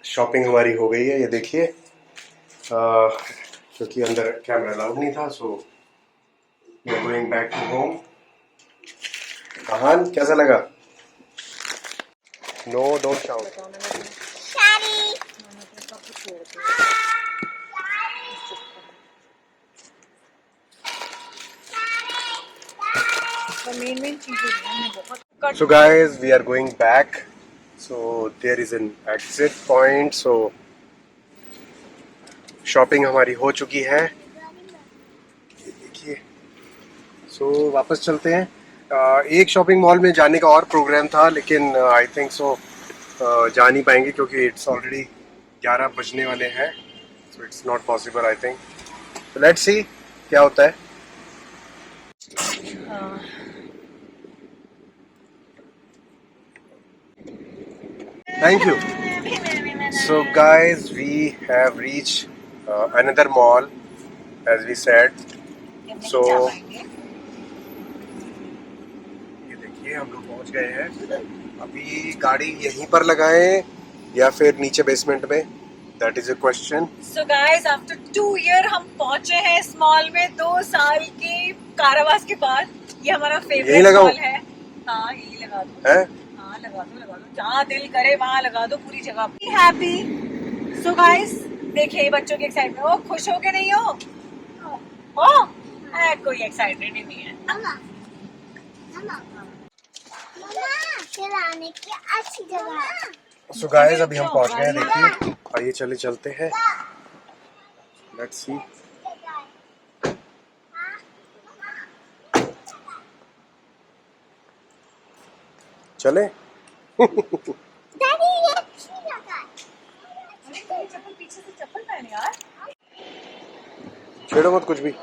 Shopping हमारी हो गई है, ये देखिए। क्योंकि अंदर कैमरा अलाउड नहीं था, so we are going back to home. Aahan, कैसा लगा? No, don't shout. So guys, we are going back. So there is an exit point. So shopping हमारी हो चुकी है, ये देखिए। सो वापस चलते हैं। एक शॉपिंग मॉल में जाने का और प्रोग्राम था, लेकिन आई थिंक सो जा नहीं पाएंगे क्योंकि इट्स ऑलरेडी 11 बजने वाले हैं। So it's not possible I think. तो लेट्स सी क्या होता है। Thank you. So guys, we have reached another mall as we said. So ये देखिए हम लोग पहुंच गए हैं। अभी गाड़ी यहीं पर लगाएं या फिर नीचे बेसमेंट में, that is a question. So guys, after 2 year हम पहुंचे हैं इस मॉल में, 2 साल के कारावास के बाद। ये हमारा फेवरेट मॉल है। हाँ, यही लगा दो है? हाँ, लगा दो जहाँ दिल करे वहाँ लगा दो, पूरी जगह। हैप्पी। सो गाइस देखिए बच्चों के एक्साइटमेंट। ओ, खुश हो के नहीं हो? कोई एक्साइटेड ही नहीं है। की अच्छी जगह। सो गाइस अभी हम पहुंच गए हैं, देखिए। आइए चले चलते हैं, लेट्स सी। चले। डैडी ये अच्छी जगह है। चप्पल पीछे से चप्पल पहने यार। छेड़ो मत कुछ भी,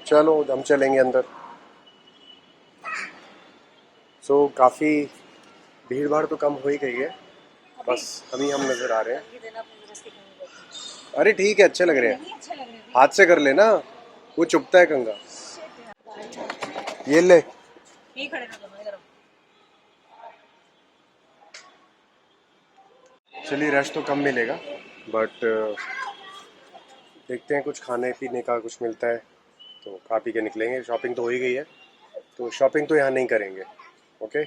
चलो हम चलेंगे अंदर। सो काफी भीड़ भाड़ तो कम हो ही गई है, बस हम नजर आ रहे हैं। अरे ठीक है, अच्छे लग रहे हैं। हाथ से कर लेना, वो चुभता है कंगा। ये ले। चलिए रश तो कम मिलेगा, बट देखते हैं कुछ खाने पीने का कुछ मिलता है तो खा पी के निकलेंगे। शॉपिंग तो हो ही गई है, तो शॉपिंग तो यहाँ नहीं करेंगे। ओके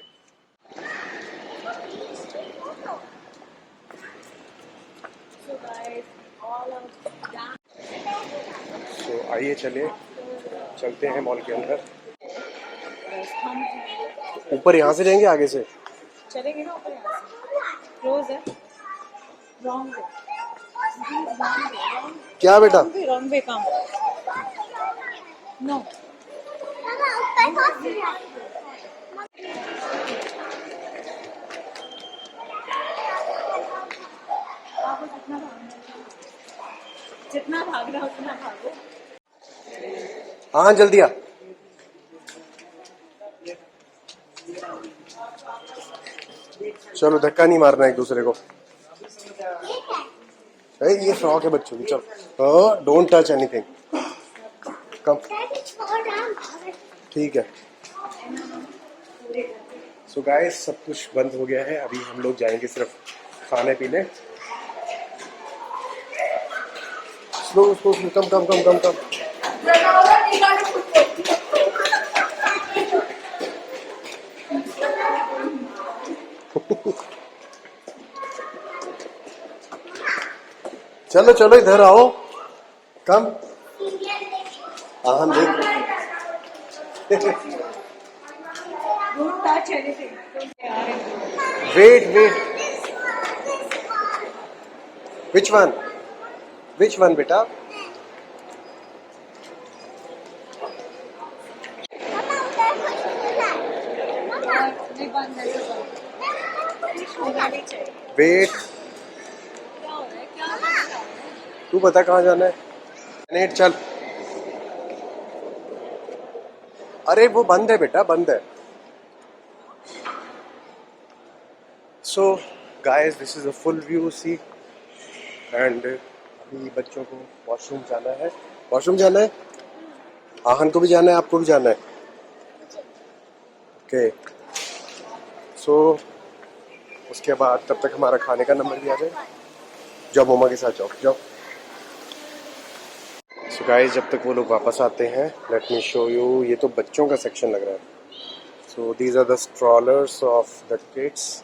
तो आइए चलिए चलते हैं मॉल के अंदर। ऊपर यहाँ से जाएंगे, आगे से चलेंगे ना ऊपर। यहाँ से क्लोज है। Wrong way. क्या बेटा? रॉन्ग वे काम। नो। जितना भागना उतना भागो। हाँ जल्दी आ। चलो धक्का नहीं मारना एक दूसरे को। ये फ्रॉक है बच्चों की, चलो डोंट टच एनीथिंग। कम, ठीक है। सो गाइस सब कुछ बंद हो गया है, अभी हम लोग जाएंगे सिर्फ खाने पीने। स्लो स्लो स्लो, कम कम कम कम कम। चलो चलो इधर आओ, कम। हम देख। वेट वेट, विच वन बेटा? वेट, तू बता कहाँ जाना है? नेट चल। अरे वो बंद है बेटा, बंद है। So guys this is a full view see. And अभी बच्चों को वॉशरूम जाना है। वॉशरूम जाना है, आहन को भी जाना है, आपको भी जाना है। ओके सो उसके बाद तब तक हमारा खाने का नंबर भी आ जाए। जाओ मम्मा के साथ जाओ जाओ। सो गाइस जब तक वो लोग वापस आते हैं लेट मी शो यू, ये तो बच्चों का सेक्शन लग रहा है। So these are the strollers of the kids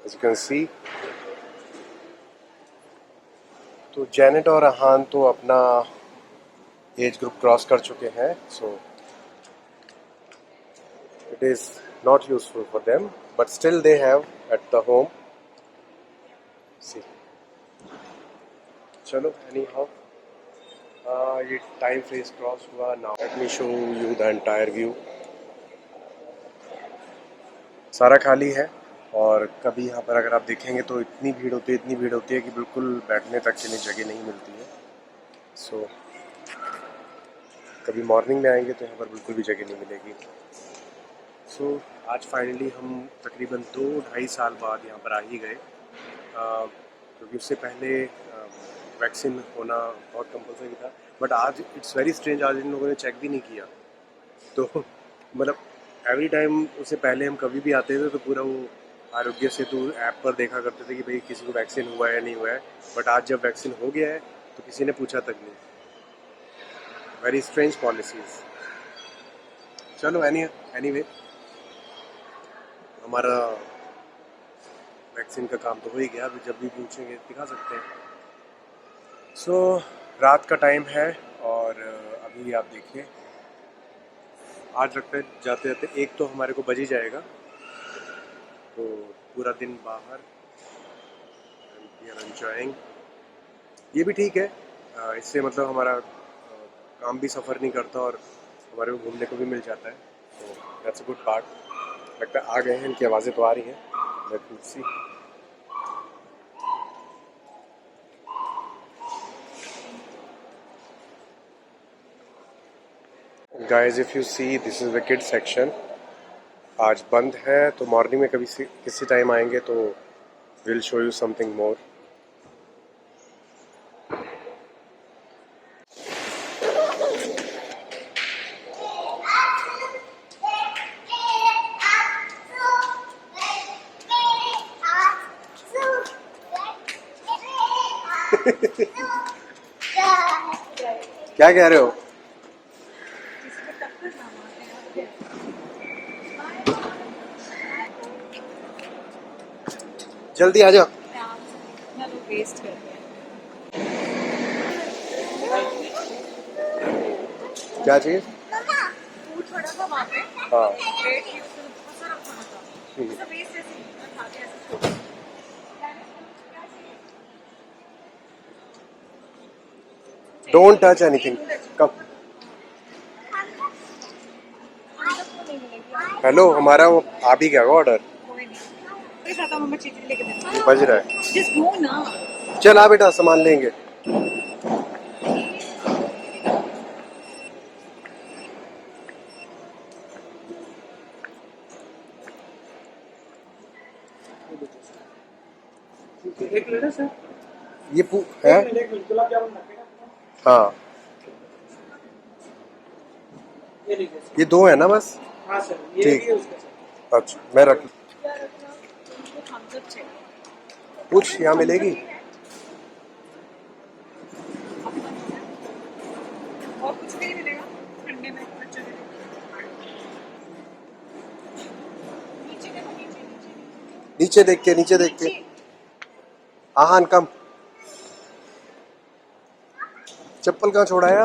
as you can see. तो जैनेट और अहान तो अपना एज ग्रुप क्रॉस कर चुके हैं, सो it is not useful for them, but still they have at the home. See, चलो anyhow, ये time phase cross हुआ। now let me show you the entire view। सारा खाली है और कभी यहाँ पर अगर आप देखेंगे तो इतनी भीड़ होती है कि बिल्कुल बैठने तक के लिए जगह नहीं मिलती है। सो कभी मॉर्निंग में आएंगे तो यहाँ पर बिल्कुल भी जगह नहीं मिलेगी। सो आज फाइनली हम तकरीबन 2-2.5 साल बाद यहाँ पर आ ही गए, क्योंकि उससे पहले वैक्सीन होना बहुत कंपलसरी था। बट आज इट्स वेरी स्ट्रेंज, आज इन लोगों ने चेक भी नहीं किया। तो मतलब एवरी टाइम उससे पहले हम कभी भी आते थे तो पूरा वो आरोग्य सेतु ऐप पर देखा करते थे कि भाई किसी को वैक्सीन हुआ है या नहीं हुआ है। बट आज जब वैक्सीन हो गया है तो किसी ने पूछा तक नहीं। Very strange policies. चलो एनीवे हमारा वैक्सीन का काम तो हो ही गया, अभी जब भी पूछेंगे दिखा सकते हैं। सो रात का टाइम है और अभी आप देखिए आज लगता है जाते जाते एक तो हमारे को बज ही जाएगा। तो पूरा दिन बाहर वी आर एंजॉयिंग, ये भी ठीक है। इससे मतलब हमारा काम भी सफ़र नहीं करता और हमारे को घूमने को भी मिल जाता है। तो दैट्स अ गुड पार्ट। लगता है आ गए हैं, इनकी आवाज़ें तो आ रही हैं। Let me see. Guys if you see this is the kid section. आज बंद है तो मॉर्निंग में कभी किसी टाइम आएंगे तो will show you something more. क्या कह रहे हो? जल्दी आ जाओ। वेस्ट कर रहे क्या चाहिए? फूड थोड़ा सा वहाँ पे हाँ प्लेट की उसमें रखा था, सब वेस्ट ऐसे मैं खा के ऐसे छोड़ दिया। Don't touch anything. Come. Hello हमारा वो आ भी गया ऑर्डर। कोई नहीं, कोई खाता मम्मा चीज़ लेके देना। बज रहा है। जस्ट गो ना। चल आ बेटा सामान लेंगे। एक मिनट सर, ये है? गुलाब जामुन रखेगा। हाँ ये लीजिए सर। ये 2 है ना बस? हाँ सर, ये ठीक। भी है उसका सर। अच्छा मैं रख। उनको थम्स अप चाहिए। पूछ यहाँ मिलेगी? और कुछ भी नहीं मिलेगा ठंडे में बच्चों के लिए। नीचे देखो, नीचे नीचे नीचे देख के। आहान कम। चप्पल कहाँ छोड़ा है?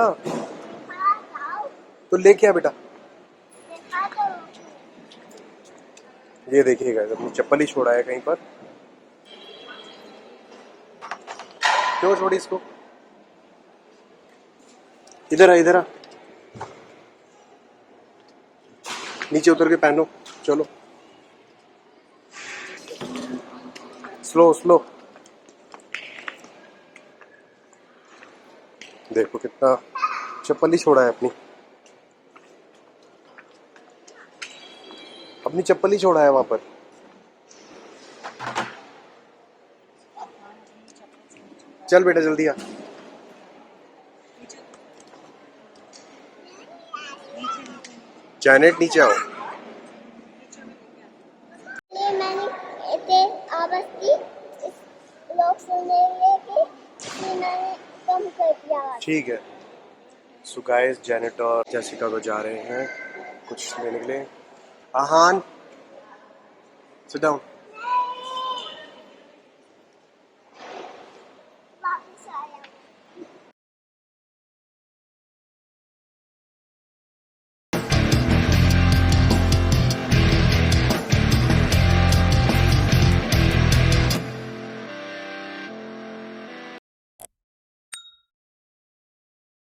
तो लेके आ बेटा। ये देखिएगा अपनी चप्पल ही छोड़ा है कहीं पर। क्यों छोड़ी इसको? इधर आ इधर आ। नीचे उतर के पहनो। चलो स्लो स्लो। देखो कितना चप्पल ही छोड़ा है अपनी चप्पल ही छोड़ा है वहां पर। चल बेटा जल्दी आ। जैनेट नीचे आओ। ये मैंने इसे आवाज की इस लोग लोग सुनेंगे कि इन्होंने कम कर दिया आवाज। ठीक है। सो गाइस, जेनेट और जेसिका को जा रहे हैं कुछ लेने के लिए। आहान, सिट डाउन।